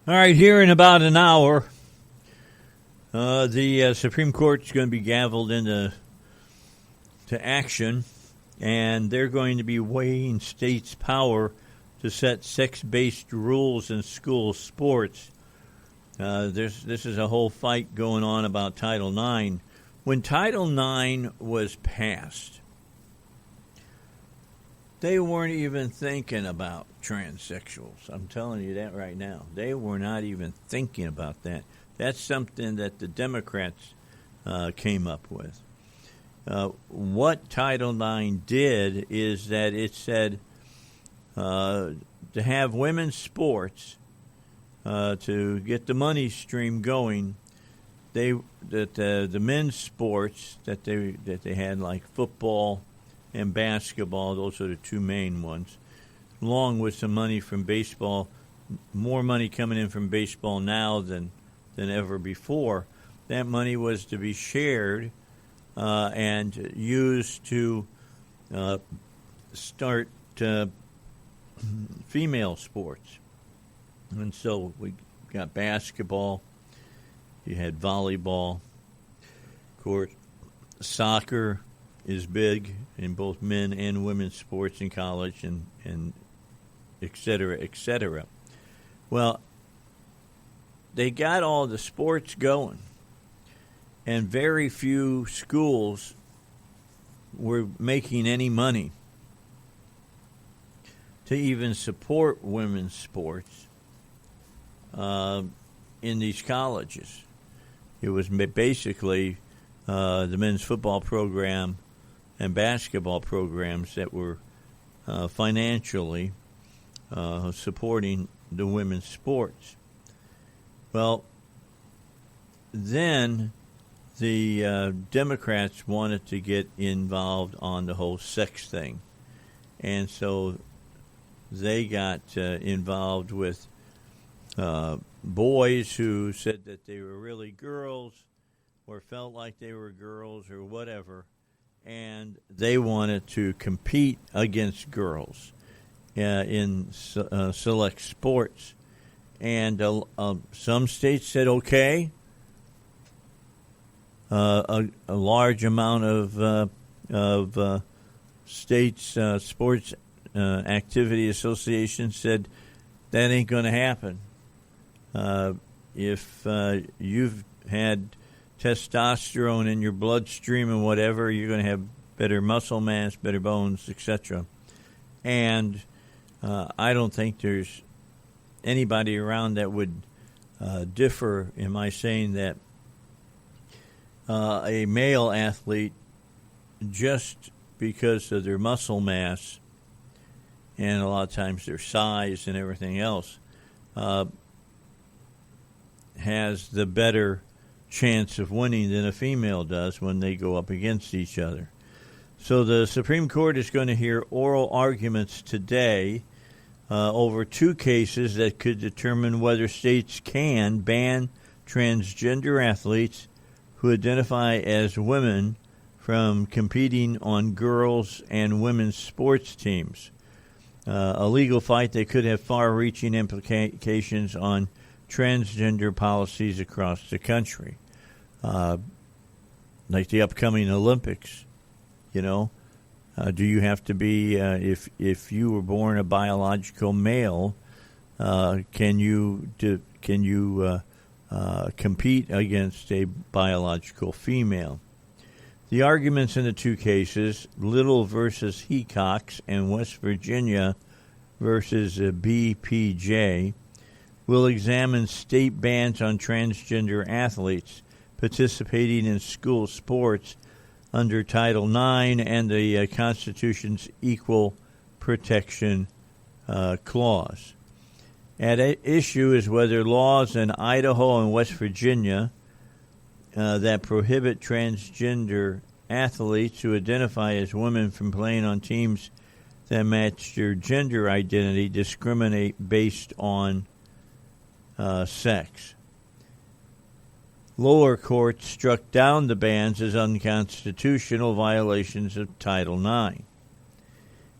All right, here in about an hour, the Supreme Court is going to be gavelled into action, and they're going to be weighing states' power to set sex-based rules in school sports. This is a whole fight going on about Title IX. When Title IX was passed, they weren't even thinking about transsexuals. I'm telling you that right now. They were not even thinking about that. That's something that the Democrats came up with. What Title IX did is that it said to have women's sports, to get the money stream going, the men's sports that they had, like football and basketball, those are the two main ones, along with some money from baseball, more money coming in from baseball now than ever before. That money was to be shared and used to start female sports. And so we got basketball, you had volleyball, of course, soccer is big in both men and women's sports in college, and et cetera, et cetera. Well, they got all the sports going, and very few schools were making any money to even support women's sports in these colleges. It was basically the men's football program and basketball programs that were financially supporting the women's sports. Well, then the Democrats wanted to get involved on the whole sex thing. And so they got involved with boys who said that they were really girls or felt like they were girls or whatever, and they wanted to compete against girls in select sports. And some states said okay. A large amount of states' sports activity associations said that ain't going to happen. If you've had testosterone in your bloodstream and whatever, you're going to have better muscle mass, better bones, etc. And I don't think there's anybody around that would differ in my saying that a male athlete, just because of their muscle mass and a lot of times their size and everything else, has the better chance of winning than a female does when they go up against each other. So the Supreme Court is going to hear oral arguments today over two cases that could determine whether states can ban transgender athletes who identify as women from competing on girls' and women's sports teams. A legal fight that could have far-reaching implications on transgender policies across the country. Like the upcoming Olympics, you know. Do you have to be, if you were born a biological male, can you compete against a biological female? The arguments in the two cases, Little versus Hecox and West Virginia versus BPJ, will examine state bans on transgender athletes participating in school sports under Title IX and the Constitution's Equal Protection Clause. At issue is whether laws in Idaho and West Virginia that prohibit transgender athletes who identify as women from playing on teams that match their gender identity discriminate based on sex. Lower courts struck down the bans as unconstitutional violations of Title IX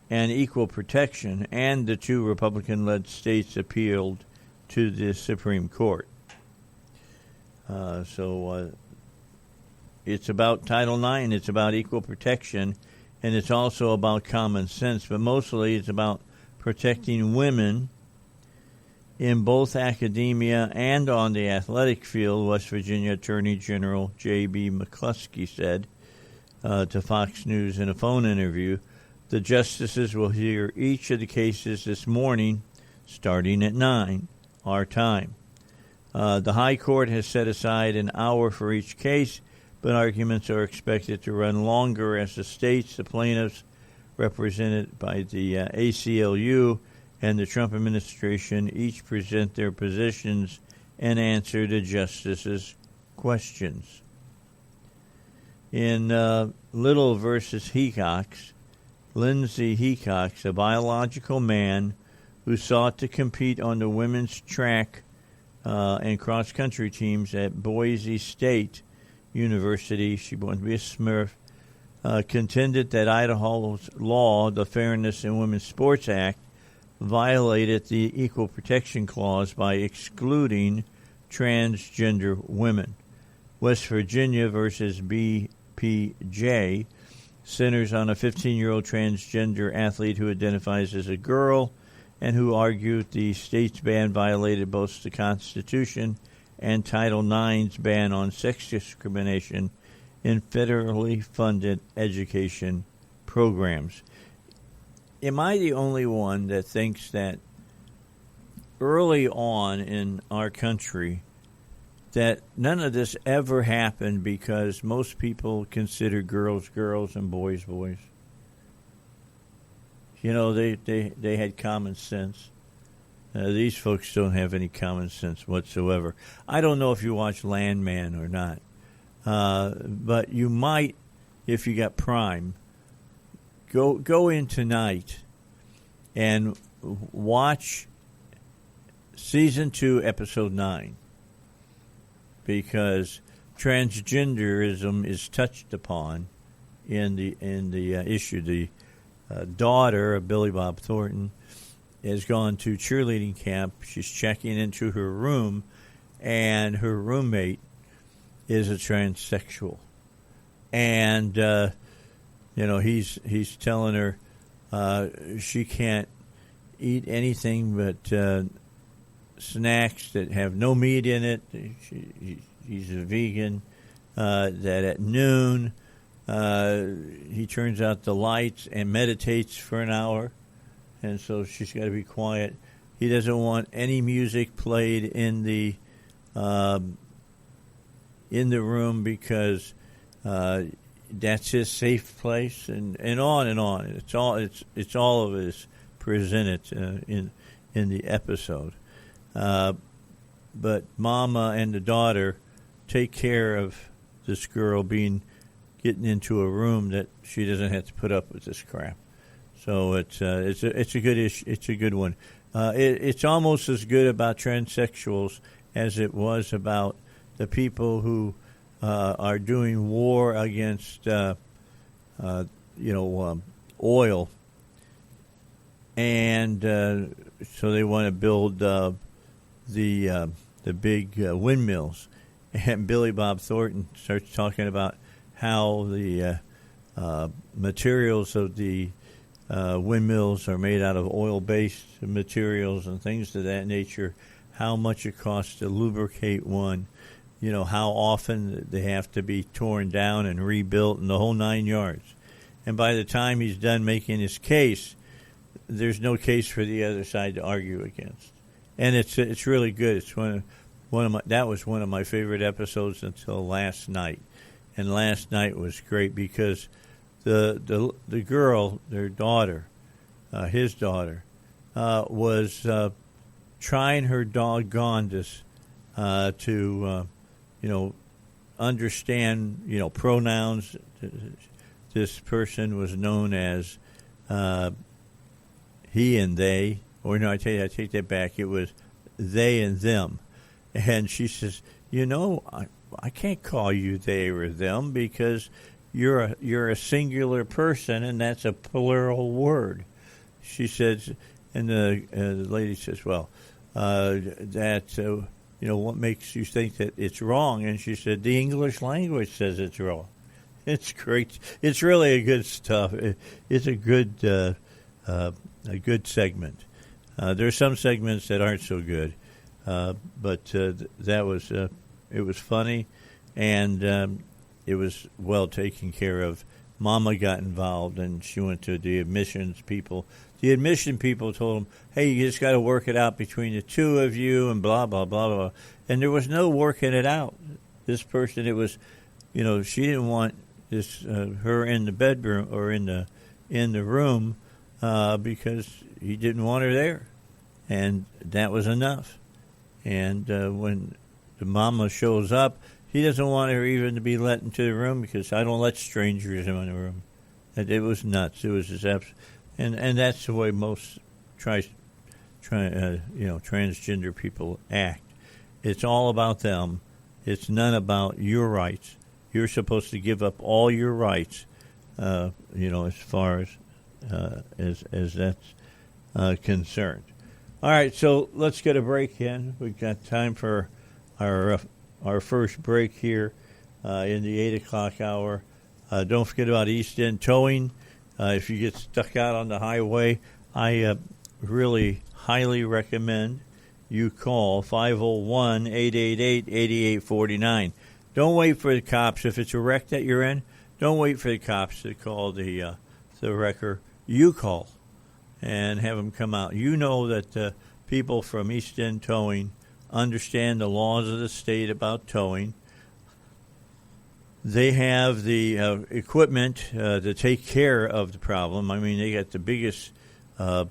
and equal protection, and the two Republican-led states appealed to the Supreme Court. It's about Title IX, it's about equal protection, and it's also about common sense, but mostly it's about protecting women in both academia and on the athletic field, West Virginia Attorney General J.B. McCluskey said to Fox News in a phone interview. The justices will hear each of the cases this morning, starting at 9, our time. The High Court has set aside an hour for each case, but arguments are expected to run longer as the states, the plaintiffs, represented by the ACLU, and the Trump administration each present their positions and answer the justices' questions. In Little versus Hecox, Lindsay Hecox, a biological man who sought to compete on the women's track and cross-country teams at Boise State University, she wanted to be a Smurf, contended that Idaho's law, the Fairness in Women's Sports Act, violated the Equal Protection Clause by excluding transgender women. West Virginia versus BPJ centers on a 15-year-old transgender athlete who identifies as a girl and who argued the state's ban violated both the Constitution and Title IX's ban on sex discrimination in federally funded education programs. Am I the only one that thinks that early on in our country that none of this ever happened because most people consider girls girls and boys boys? You know, they had common sense. These folks don't have any common sense whatsoever. I don't know if you watch Landman or not, but you might, if you got Prime, go in tonight and watch Season 2, Episode 9, because transgenderism is touched upon in the issue. The daughter of Billy Bob Thornton has gone to cheerleading camp. She's checking into her room, and her roommate is a transsexual. And, he's telling her she can't eat anything but snacks that have no meat in it. He's a vegan. That at noon, he turns out the lights and meditates for an hour. And so she's got to be quiet. He doesn't want any music played in the room because that's his safe place, and on and on. It's all of it is presented in the episode. But Mama and the daughter take care of this girl getting into a room that she doesn't have to put up with this crap. So it's a good issue. It's a good one. It's almost as good about transsexuals as it was about the people who are doing war against oil, and so they want to build the big windmills. And Billy Bob Thornton starts talking about how the materials of the windmills are made out of oil-based materials and things of that nature, how much it costs to lubricate one, how often they have to be torn down and rebuilt and the whole 9 yards. And by the time he's done making his case, there's no case for the other side to argue against. And it's really good. It's that was one of my favorite episodes until last night. And last night was great because the girl, their daughter, his daughter, was trying her doggondest to understand, pronouns. This person was known as he and they, or no, I take that back. It was they and them. And she says, I can't call you they or them because you're a singular person, and that's a plural word. She says, and the lady says, well, what makes you think that it's wrong? And she said, the English language says it's wrong. It's great. It's really a good stuff. It's a good segment. There are some segments that aren't so good, but that was it was funny, and it was well taken care of. Mama got involved, and she went to the admissions people. The admission people told them, hey, you just got to work it out between the two of you and blah, blah, blah, blah. And there was no working it out. This person, it was, she didn't want this her in the bedroom or in the room because he didn't want her there. And that was enough. And when the mama shows up, he doesn't want her even to be let into the room because I don't let strangers in the room. It was nuts. It was just and that's the way most transgender people act. It's all about them. It's none about your rights. You're supposed to give up all your rights, as far as that's concerned. All right, so let's get a break in. We've got time for our first break here in the 8 o'clock hour. Don't forget about East End Towing. If you get stuck out on the highway, I really highly recommend you call 501-888-8849. Don't wait for the cops. If it's a wreck that you're in, don't wait for the cops to call the wrecker. You call and have them come out. You know that people from East End Towing understand the laws of the state about towing. They have the equipment to take care of the problem. I mean, they got the biggest tow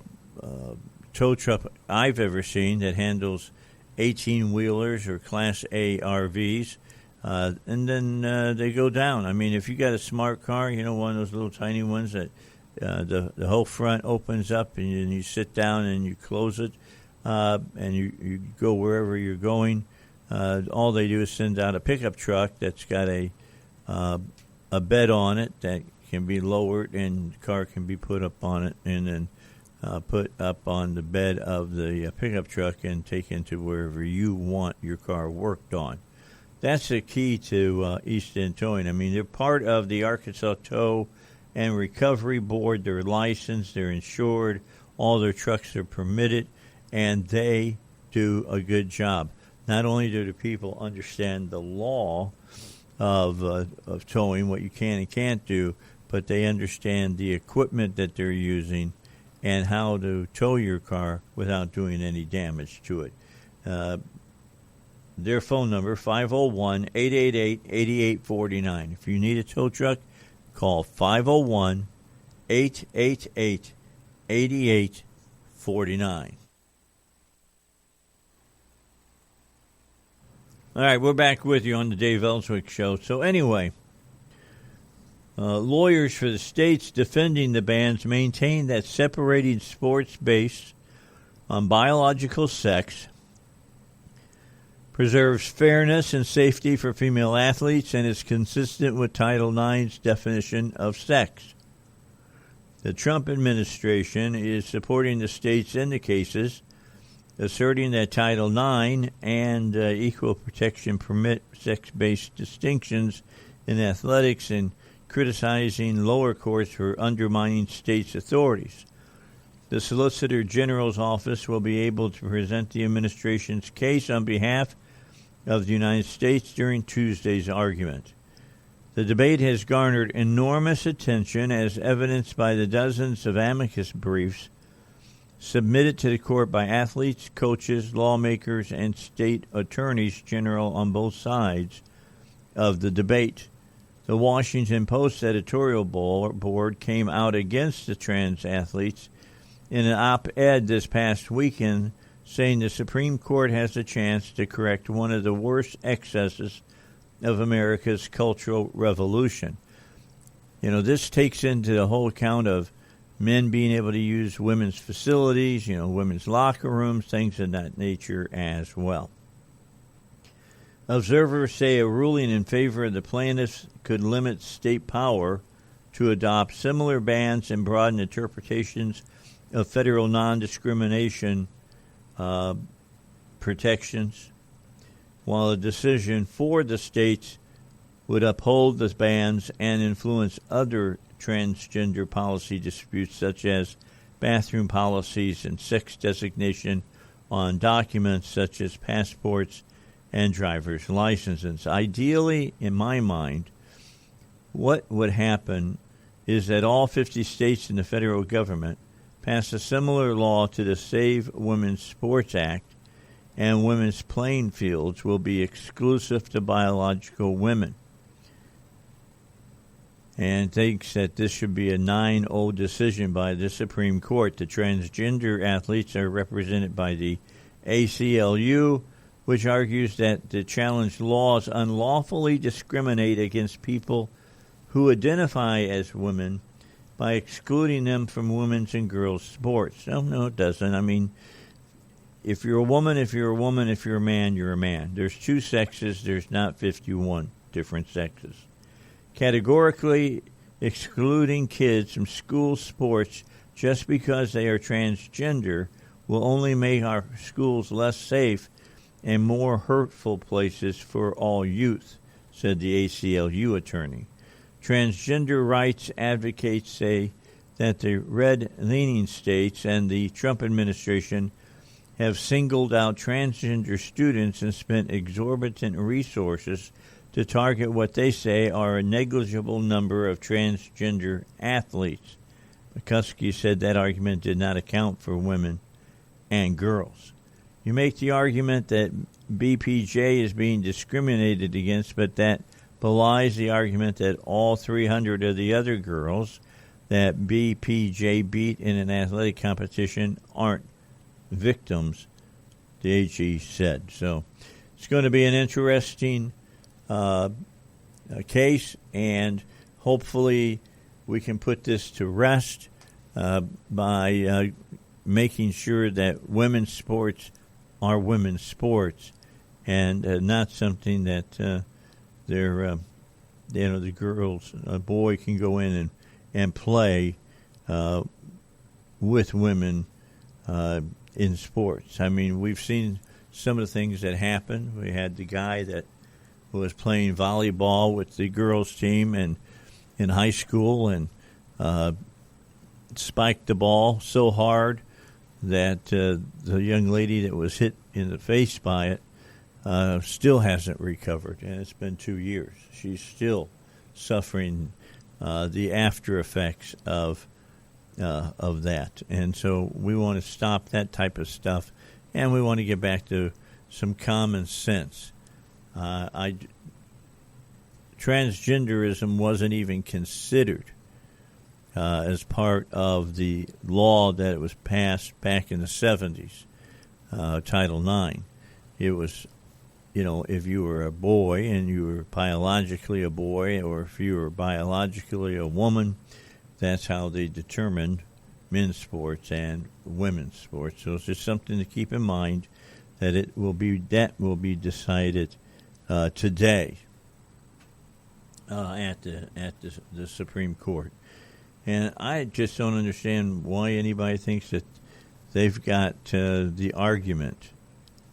truck I've ever seen that handles 18-wheelers or Class A RVs. And then they go down. I mean, if you got a smart car, one of those little tiny ones that the whole front opens up and you sit down and you close it and you go wherever you're going. All they do is send out a pickup truck that's got a bed on it that can be lowered and the car can be put up on it and then put up on the bed of the pickup truck and taken to wherever you want your car worked on. That's the key to East End Towing. I mean, they're part of the Arkansas Tow and Recovery Board. They're licensed, they're insured, all their trucks are permitted, and they do a good job. Not only do the people understand the law of towing, what you can and can't do, but they understand the equipment that they're using and how to tow your car without doing any damage to it. Their phone number, 501-888-8849. If you need a tow truck, call 501-888-8849. All right, we're back with you on the Dave Elswick Show. So anyway, lawyers for the states defending the bans maintain that separating sports based on biological sex preserves fairness and safety for female athletes and is consistent with Title IX's definition of sex. The Trump administration is supporting the states in the cases, asserting that Title IX and equal protection permit sex-based distinctions in athletics and criticizing lower courts for undermining states' authorities. The Solicitor General's office will be able to present the administration's case on behalf of the United States during Tuesday's argument. The debate has garnered enormous attention as evidenced by the dozens of amicus briefs submitted to the court by athletes, coaches, lawmakers, and state attorneys general on both sides of the debate. The Washington Post editorial board came out against the trans athletes in an op-ed this past weekend, saying the Supreme Court has a chance to correct one of the worst excesses of America's cultural revolution. This takes into the whole account of men being able to use women's facilities, women's locker rooms, things of that nature as well. Observers say a ruling in favor of the plaintiffs could limit state power to adopt similar bans and broaden interpretations of federal non-discrimination protections, while a decision for the states would uphold the bans and influence other transgender policy disputes such as bathroom policies and sex designation on documents such as passports and driver's licenses. Ideally, in my mind, what would happen is that all 50 states and the federal government pass a similar law to the Save Women's Sports Act, and women's playing fields will be exclusive to biological women. And thinks that this should be a 9-0 decision by the Supreme Court. The transgender athletes are represented by the ACLU, which argues that the challenged laws unlawfully discriminate against people who identify as women by excluding them from women's and girls' sports. No, it doesn't. I mean, if you're a woman, if you're a woman, if you're a man, you're a man. There's two sexes. There's not 51 different sexes. Categorically excluding kids from school sports just because they are transgender will only make our schools less safe and more hurtful places for all youth, said the ACLU attorney. Transgender rights advocates say that the red-leaning states and the Trump administration have singled out transgender students and spent exorbitant resources to target what they say are a negligible number of transgender athletes. McCuskey said that argument did not account for women and girls. You make the argument that BPJ is being discriminated against, but that belies the argument that all 300 of the other girls that BPJ beat in an athletic competition aren't victims, the AG said. So it's going to be an interesting case, and hopefully we can put this to rest by making sure that women's sports are women's sports and not something that the girls, a boy can go in and play with women in sports. I mean, we've seen some of the things that happen. We had the guy that was playing volleyball with the girls' team and in high school and spiked the ball so hard that the young lady that was hit in the face by it still hasn't recovered, and it's been 2 years. She's still suffering the after effects of that, and so we want to stop that type of stuff, and we want to get back to some common sense. Transgenderism wasn't even considered as part of the law that was passed back in the 70s, Title IX. It was, if you were a boy and you were biologically a boy, or if you were biologically a woman, that's how they determined men's sports and women's sports. So it's just something to keep in mind that will be decided today at the Supreme Court. And I just don't understand why anybody thinks that they've got the argument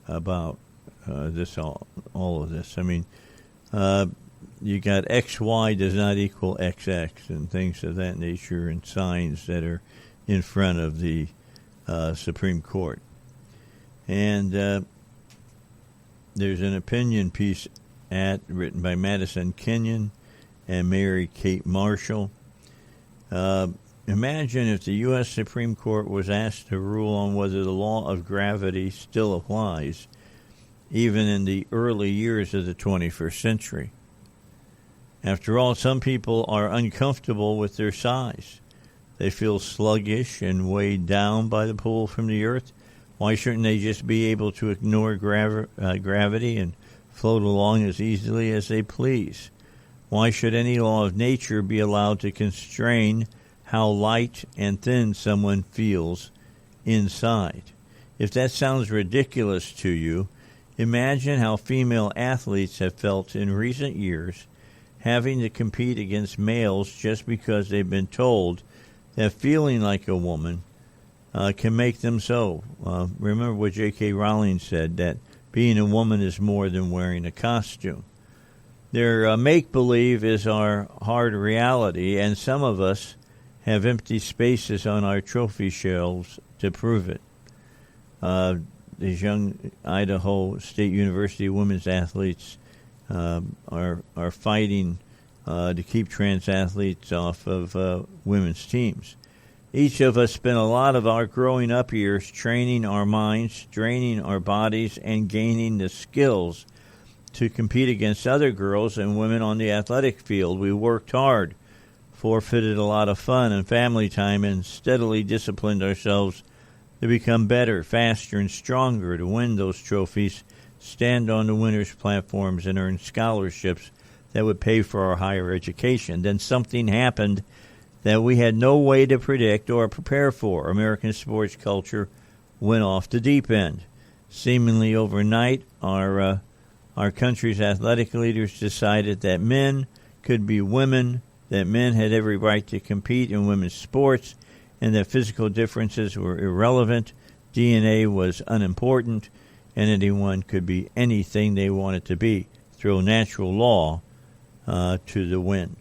about all of this. I mean, you got XY does not equal XX and things of that nature, and signs that are in front of the Supreme Court. And there's an opinion piece written by Madison Kenyon and Mary Kate Marshall. Imagine if the U.S. Supreme Court was asked to rule on whether the law of gravity still applies, even in the early years of the 21st century. After all, some people are uncomfortable with their size. They feel sluggish and weighed down by the pull from the earth. Why shouldn't they just be able to ignore gravity and float along as easily as they please? Why should any law of nature be allowed to constrain how light and thin someone feels inside? If that sounds ridiculous to you, imagine how female athletes have felt in recent years, having to compete against males just because they've been told that feeling like a woman can make them so. Remember what J.K. Rowling said, that Being a woman is more than wearing a costume. Their make-believe is our hard reality, and some of us have empty spaces on our trophy shelves to prove it. These young Idaho State University women's athletes are fighting to keep trans athletes off of women's teams. Each of us spent a lot of our growing up years training our minds, training our bodies, and gaining the skills to compete against other girls and women on the athletic field. We worked hard, forfeited a lot of fun and family time, and steadily disciplined ourselves to become better, faster, and stronger to win those trophies, stand on the winners' platforms, and earn scholarships that would pay for our higher education. Then something happened that we had no way to predict or prepare for. American sports culture went off the deep end. Seemingly overnight, our country's athletic leaders decided that men could be women, that men had every right to compete in women's sports, and that physical differences were irrelevant, DNA was unimportant, and anyone could be anything they wanted to be. Throw natural law to the wind.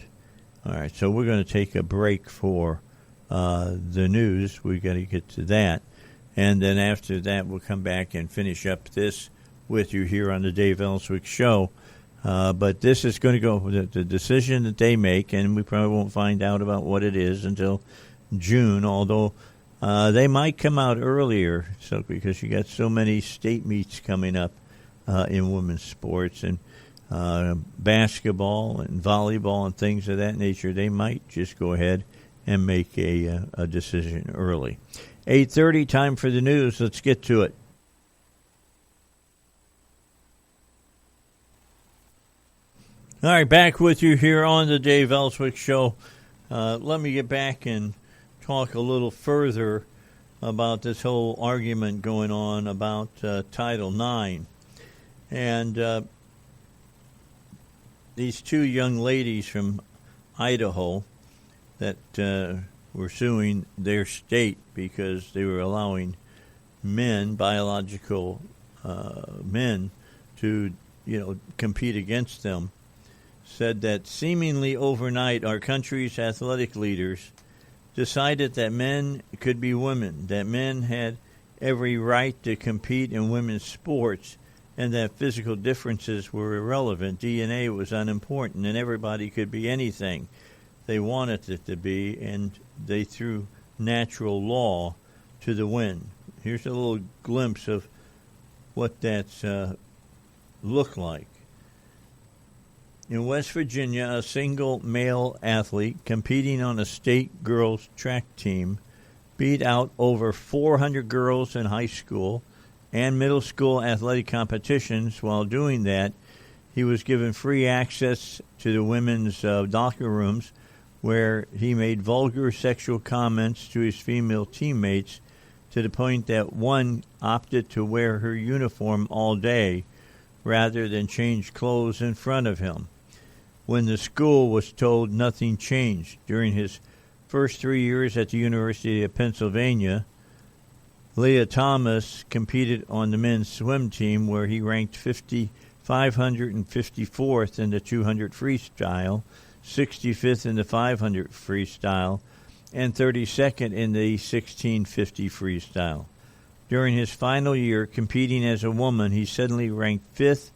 All right, so we're going to take a break for the news. We've got to get to that. And then after that, we'll come back and finish up this with you here on the Dave Elswick Show. But this is going to go, the decision that they make, and we probably won't find out about what it is until June, although they might come out earlier, so because you got so many state meets coming up in women's sports, and basketball and volleyball and things of that nature. They might just go ahead and make a decision early. 8:30, time for the news. Let's get to it. All right, back with you here on the Dave Elswick Show. Let me get back and talk a little further about this whole argument going on about Title IX. And these two young ladies from Idaho that were suing their state because they were allowing men, biological men, to compete against them, said that seemingly overnight our country's athletic leaders decided that men could be women, that men had every right to compete in women's sports, and that physical differences were irrelevant. DNA was unimportant, and everybody could be anything they wanted it to be, and they threw natural law to the wind. Here's a little glimpse of what that's looked like. In West Virginia, a single male athlete competing on a state girls track team beat out over 400 girls in high school and middle school athletic competitions. While doing that, he was given free access to the women's locker rooms, where he made vulgar sexual comments to his female teammates, to the point that one opted to wear her uniform all day rather than change clothes in front of him. When the school was told, nothing changed. During his first 3 years at the University of Pennsylvania, Leah Thomas competed on the men's swim team, where he ranked 554th in the 200 freestyle, 65th in the 500 freestyle, and 32nd in the 1650 freestyle. During his final year competing as a woman, he suddenly ranked 5th,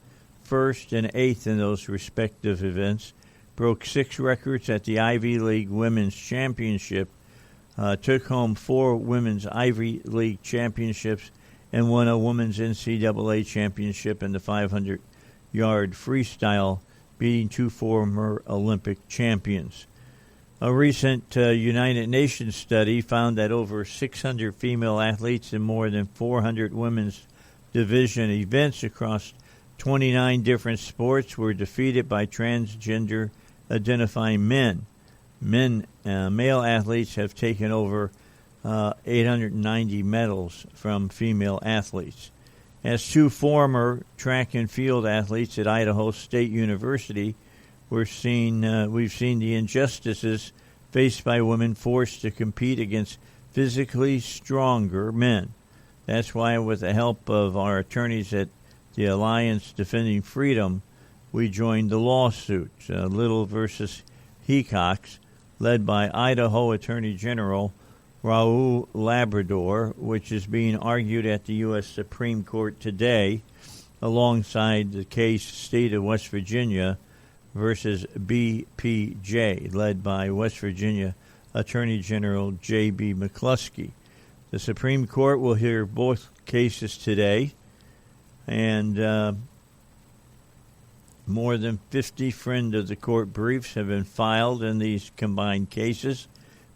1st, and 8th in those respective events, broke 6 records at the Ivy League Women's Championship, took home 4 women's Ivy League championships, and won a women's NCAA championship in the 500-yard freestyle, beating 2 former Olympic champions. A recent United Nations study found that over 600 female athletes in more than 400 women's division events across 29 different sports were defeated by transgender identifying men. Male athletes have taken over 890 medals from female athletes. As 2 former track and field athletes at Idaho State University, we've seen the injustices faced by women forced to compete against physically stronger men. That's why, with the help of our attorneys at the Alliance Defending Freedom, we joined the lawsuit, Little versus Hecox, led by Idaho Attorney General Raul Labrador, which is being argued at the U.S. Supreme Court today, alongside the case State of West Virginia versus BPJ, led by West Virginia Attorney General J.B. McCluskey. The Supreme Court will hear both cases today, and more than 50 friend of the court briefs have been filed in these combined cases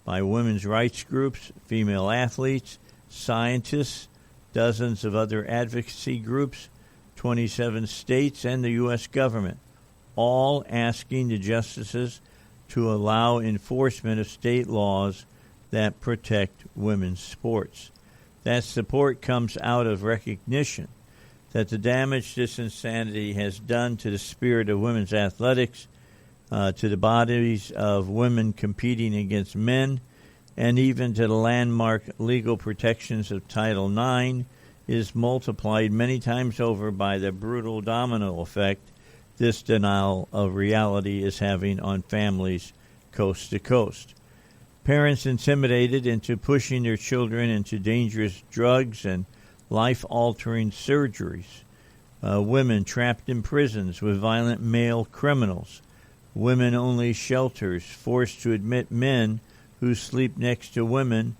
by women's rights groups, female athletes, scientists, dozens of other advocacy groups, 27 states, and the U.S. government, all asking the justices to allow enforcement of state laws that protect women's sports. That support comes out of recognition that the damage this insanity has done to the spirit of women's athletics, to the bodies of women competing against men, and even to the landmark legal protections of Title IX is multiplied many times over by the brutal domino effect this denial of reality is having on families coast to coast. Parents intimidated into pushing their children into dangerous drugs and life-altering surgeries. Women trapped in prisons with violent male criminals. Women-only shelters forced to admit men who sleep next to women,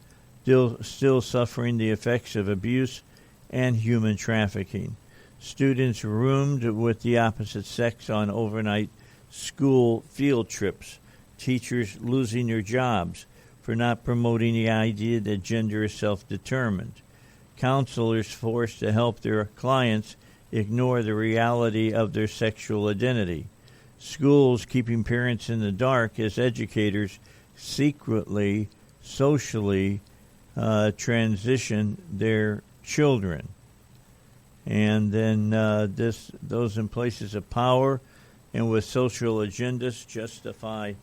still suffering the effects of abuse and human trafficking. Students roomed with the opposite sex on overnight school field trips. Teachers losing their jobs for not promoting the idea that gender is self-determined. Counselors forced to help their clients ignore the reality of their sexual identity. Schools keeping parents in the dark as educators secretly, socially transition their children. And then those in places of power and with social agendas justify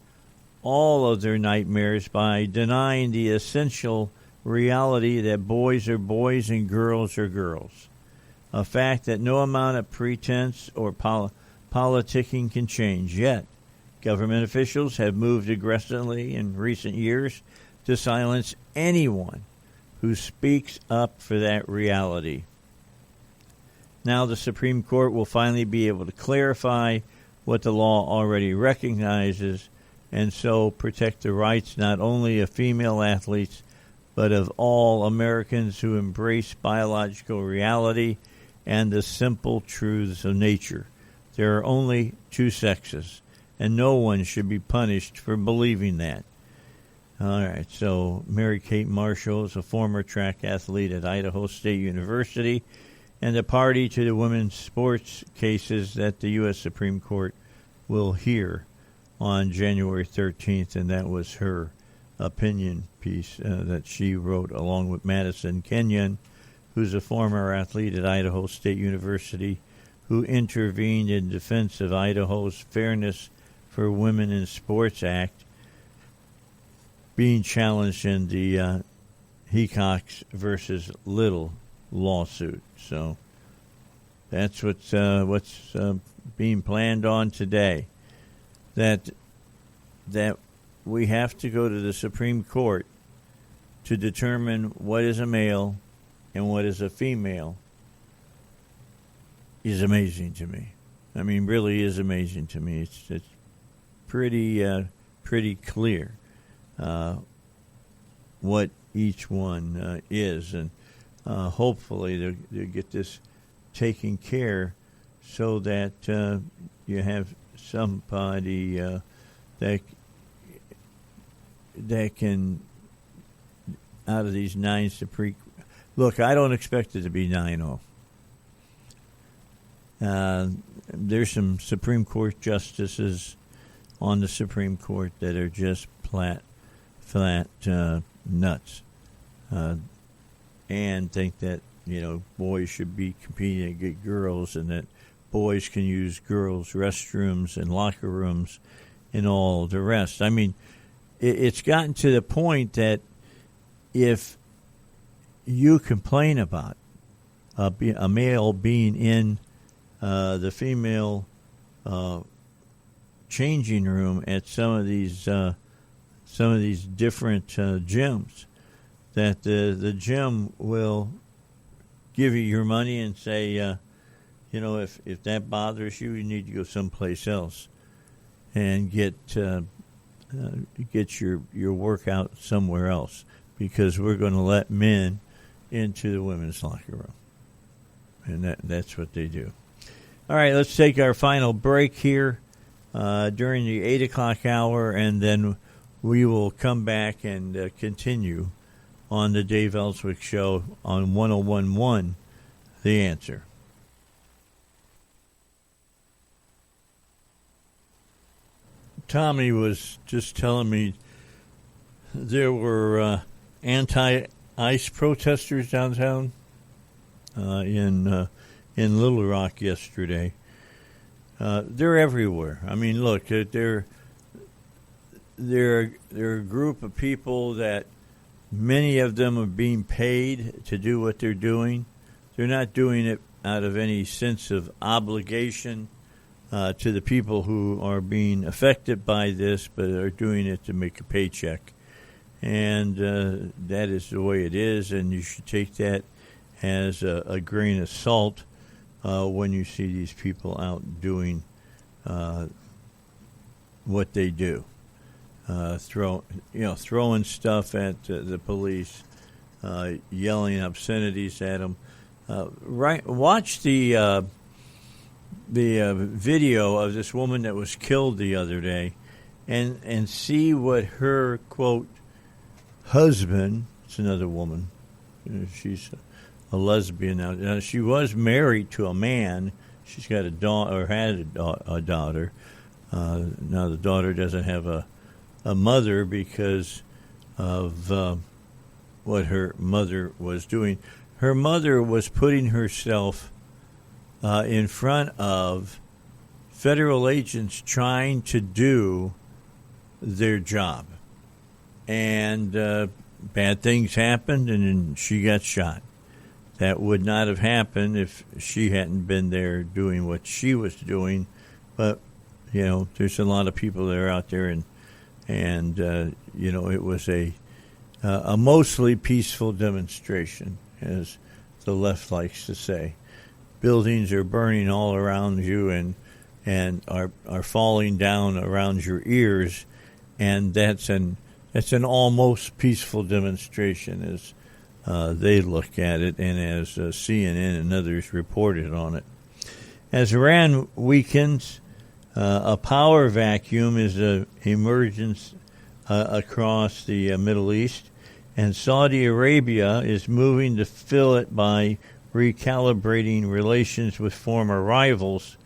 all of their nightmares by denying the essential reality that boys are boys and girls are girls, a fact that no amount of pretense or politicking can change. Yet, government officials have moved aggressively in recent years to silence anyone who speaks up for that reality. Now the Supreme Court will finally be able to clarify what the law already recognizes and so protect the rights not only of female athletes but of all Americans who embrace biological reality and the simple truths of nature. There are only two sexes, and no one should be punished for believing that. All right, so Mary Kate Marshall is a former track athlete at Idaho State University and a party to the women's sports cases that the U.S. Supreme Court will hear on January 13th, and that was her opinion piece that she wrote along with Madison Kenyon, who's a former athlete at Idaho State University who intervened in defense of Idaho's Fairness for Women in Sports Act being challenged in the Hecox versus Little lawsuit. So that's what's being planned on today. That we have to go to the Supreme Court to determine what is a male and what is a female is amazing to me. I mean, really is amazing to me. It's pretty clear what each one is, and hopefully they'll get this taken care so that you have somebody that can, out of these 9 Supreme. Look, I don't expect it to be 9-0. There's some Supreme Court justices on the Supreme Court that are just flat nuts, and think that boys should be competing against girls, and that boys can use girls' restrooms and locker rooms and all the rest. I mean, it's gotten to the point that if you complain about a male being in the female changing room at some of these different gyms. That the gym will give you your money and say, if that bothers you, you need to go someplace else and get your workout somewhere else, because we're going to let men into the women's locker room, and that's what they do. All right, let's take our final break here during the 8 o'clock hour, and then we will come back and continue on the Dave Elswick Show on 101.1 The Answer. Tommy was just telling me there were anti-ICE protesters downtown in Little Rock yesterday. They're everywhere. I mean, look, they're a group of people that many of them are being paid to do what they're doing. They're not doing it out of any sense of obligation to the people who are being affected by this, but are doing it to make a paycheck. And that is the way it is, and you should take that as a grain of salt when you see these people out doing what they do. Throwing stuff at the police, yelling obscenities at them. Watch the video of this woman that was killed the other day, and see what her, quote, husband, it's another woman, she's a lesbian now. She was married to a man. She's got a daughter, or had a daughter. Now the daughter doesn't have a mother because of what her mother was doing. Her mother was putting herself in front of federal agents trying to do their job. And bad things happened, and then she got shot. That would not have happened if she hadn't been there doing what she was doing. But, there's a lot of people that are out there, and it was a mostly peaceful demonstration, as the left likes to say. Buildings are burning all around you and are falling down around your ears, and that's an almost peaceful demonstration as they look at it, and as CNN and others reported on it. As Iran weakens, a power vacuum is an emergence across the Middle East, and Saudi Arabia is moving to fill it by recalibrating relations with former rivals,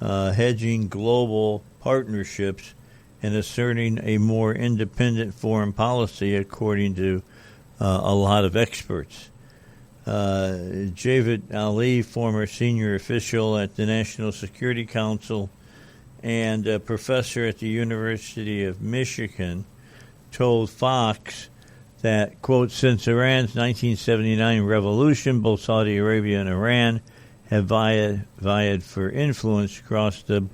hedging global partnerships, and asserting a more independent foreign policy, according to a lot of experts. Javed Ali, former senior official at the National Security Council and a professor at the University of Michigan, told Fox that, quote, since Iran's 1979 revolution, both Saudi Arabia and Iran have vied for influence across the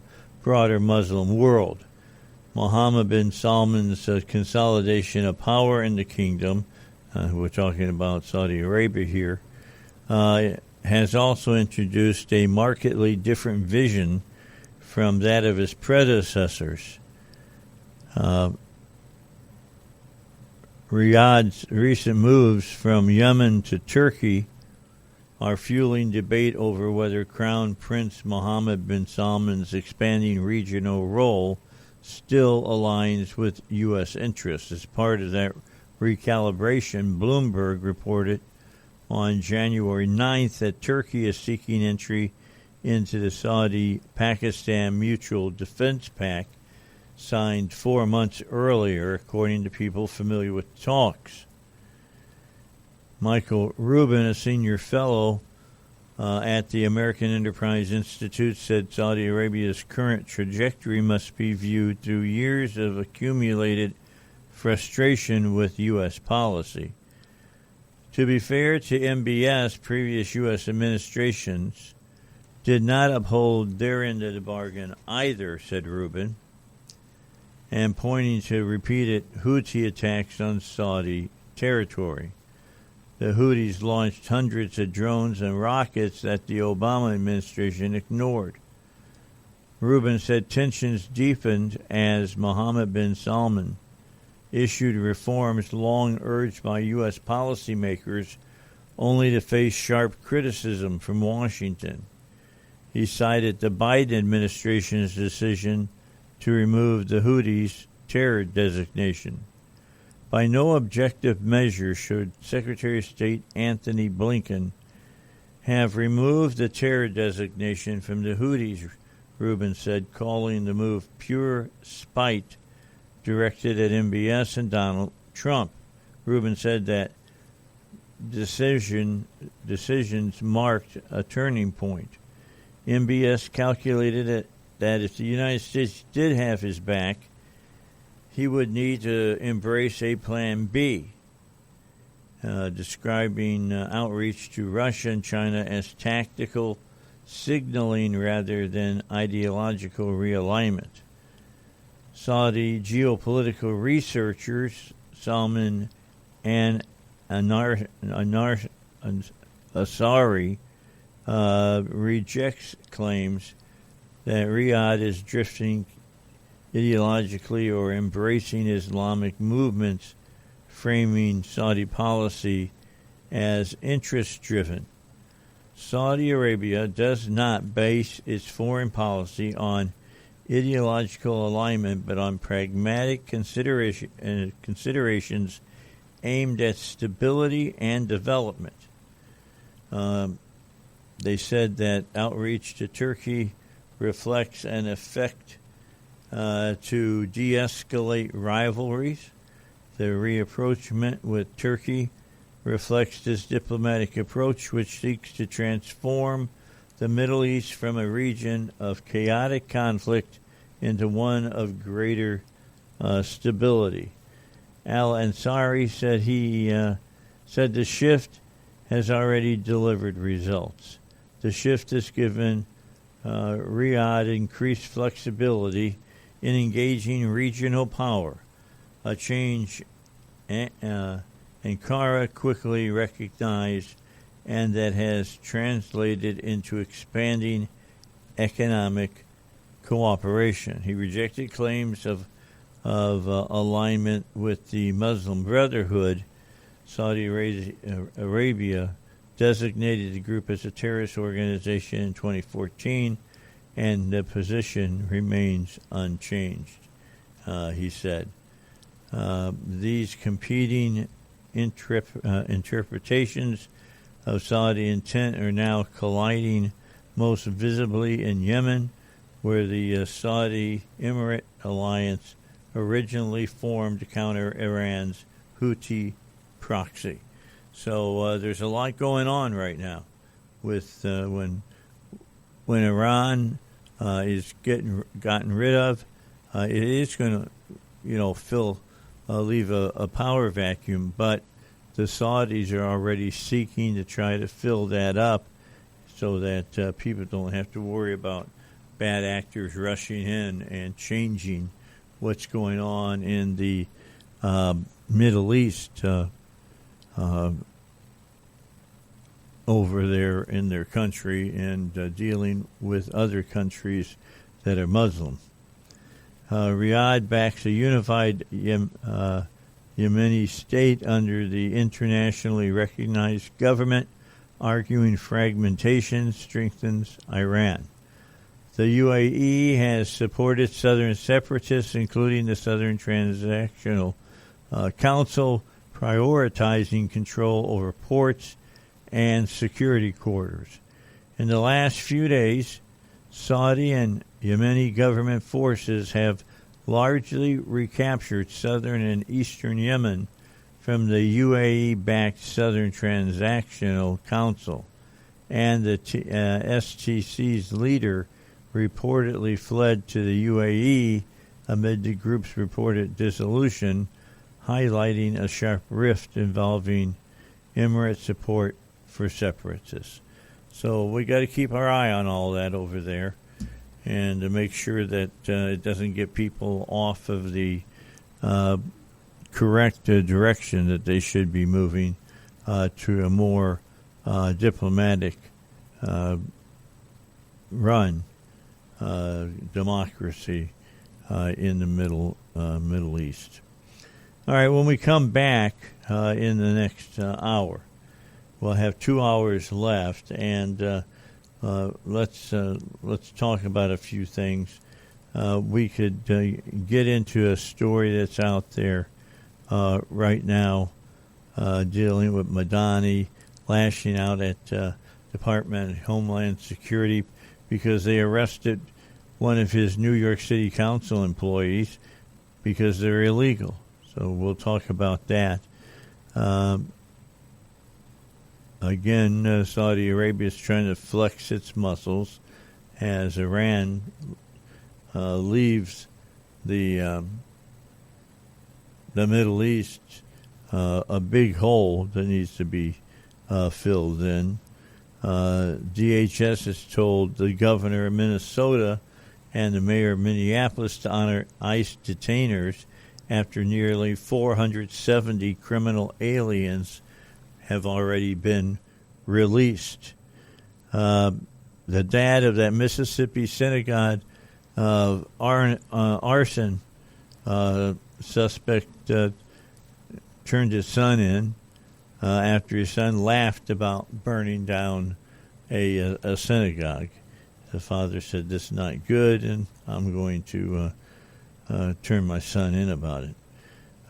broader Muslim world. Mohammed bin Salman's consolidation of power in the kingdom, we're talking about Saudi Arabia here, has also introduced a markedly different vision from that of his predecessors. Riyadh's recent moves from Yemen to Turkey are fueling debate over whether Crown Prince Mohammed bin Salman's expanding regional role still aligns with U.S. interests. As part of that recalibration, Bloomberg reported on January 9th that Turkey is seeking entry into the Saudi-Pakistan Mutual Defense Pact, signed 4 months earlier, according to people familiar with talks. Michael Rubin, a senior fellow at the American Enterprise Institute, said Saudi Arabia's current trajectory must be viewed through years of accumulated frustration with U.S. policy. To be fair to MBS, previous U.S. administrations did not uphold their end of the bargain either, said Rubin, and pointing to repeated Houthi attacks on Saudi territory. The Houthis launched hundreds of drones and rockets that the Obama administration ignored. Rubin said tensions deepened as Mohammed bin Salman issued reforms long urged by U.S. policymakers, only to face sharp criticism from Washington. He cited the Biden administration's decision to remove the Houthis' terror designation. By no objective measure should Secretary of State Antony Blinken have removed the terror designation from the Houthis, Rubin said, calling the move pure spite directed at MBS and Donald Trump. Rubin said that decisions marked a turning point. MBS calculated that if the United States did have his back, he would need to embrace a Plan B, describing outreach to Russia and China as tactical signaling rather than ideological realignment. Saudi geopolitical researchers Salman and Ansari rejects claims that Riyadh is drifting ideologically or embracing Islamic movements, framing Saudi policy as interest-driven. Saudi Arabia does not base its foreign policy on ideological alignment, but on pragmatic considerations aimed at stability and development. They said that outreach to Turkey reflects an effect to de-escalate rivalries. The rapprochement with Turkey reflects this diplomatic approach, which seeks to transform the Middle East from a region of chaotic conflict into one of greater stability. Al-Ansari said said the shift has already delivered results. The shift has given Riyadh increased flexibility in engaging regional power, a change Ankara quickly recognized and that has translated into expanding economic cooperation. He rejected claims of alignment with the Muslim Brotherhood. Saudi Arabia designated the group as a terrorist organization in 2014, and the position remains unchanged, he said. These competing interpretations of Saudi intent are now colliding most visibly in Yemen, where the Saudi Emirate alliance originally formed to counter Iran's Houthi proxy. So there's a lot going on right now with when Iran is gotten rid of, it is going to leave a power vacuum, but the Saudis are already seeking to try to fill that up so that people don't have to worry about bad actors rushing in and changing what's going on in the Middle East over there in their country and dealing with other countries that are Muslim. Riyadh backs a unified Yemeni state under the internationally recognized government, arguing fragmentation strengthens Iran. The UAE has supported southern separatists, including the Southern Transactional Council, prioritizing control over ports and security quarters. In the last few days, Saudi and Yemeni government forces have largely recaptured southern and eastern Yemen from the UAE-backed Southern Transactional Council, and the STC's leader reportedly fled to the UAE amid the group's reported dissolution, highlighting a sharp rift involving Emirate support for separatists. So we got to keep our eye on all that over there, and to make sure that it doesn't get people off of the correct direction that they should be moving to a more diplomatic run democracy in the Middle East. All right, when we come back in the next hour, we'll have 2 hours left, and let's talk about a few things. We could get into a story that's out there right now, dealing with Madani lashing out at Department of Homeland Security because they arrested one of his New York City Council employees because they're illegal. So we'll talk about that. Again, Saudi Arabia is trying to flex its muscles as Iran leaves the Middle East a big hole that needs to be filled in. DHS has told the governor of Minnesota and the mayor of Minneapolis to honor ICE detainers after nearly 470 criminal aliens have already been released. The dad of that Mississippi synagogue arson suspect turned his son in after his son laughed about burning down a synagogue. The father said, "This is not good, and I'm going to turn my son in about it."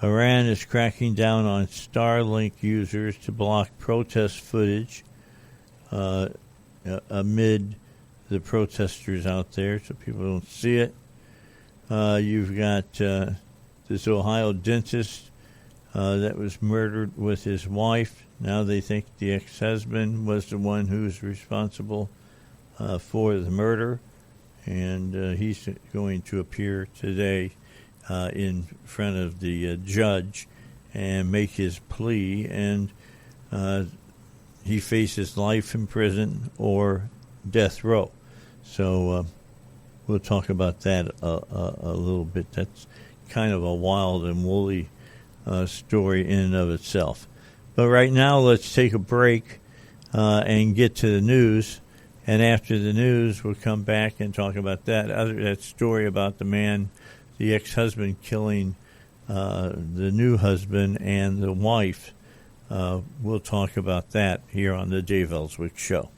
Iran is cracking down on Starlink users to block protest footage amid the protesters out there so people don't see it. You've got this Ohio dentist that was murdered with his wife. Now they think the ex-husband was the one who's responsible for the murder, and he's going to appear today in front of the judge and make his plea, and he faces life in prison or death row. So we'll talk about that a little bit. That's kind of a wild and woolly story in and of itself. But right now, let's take a break and get to the news. And after the news, we'll come back and talk about that story about the man, the ex-husband, killing the new husband and the wife. We'll talk about that here on the Dave Elswick Show.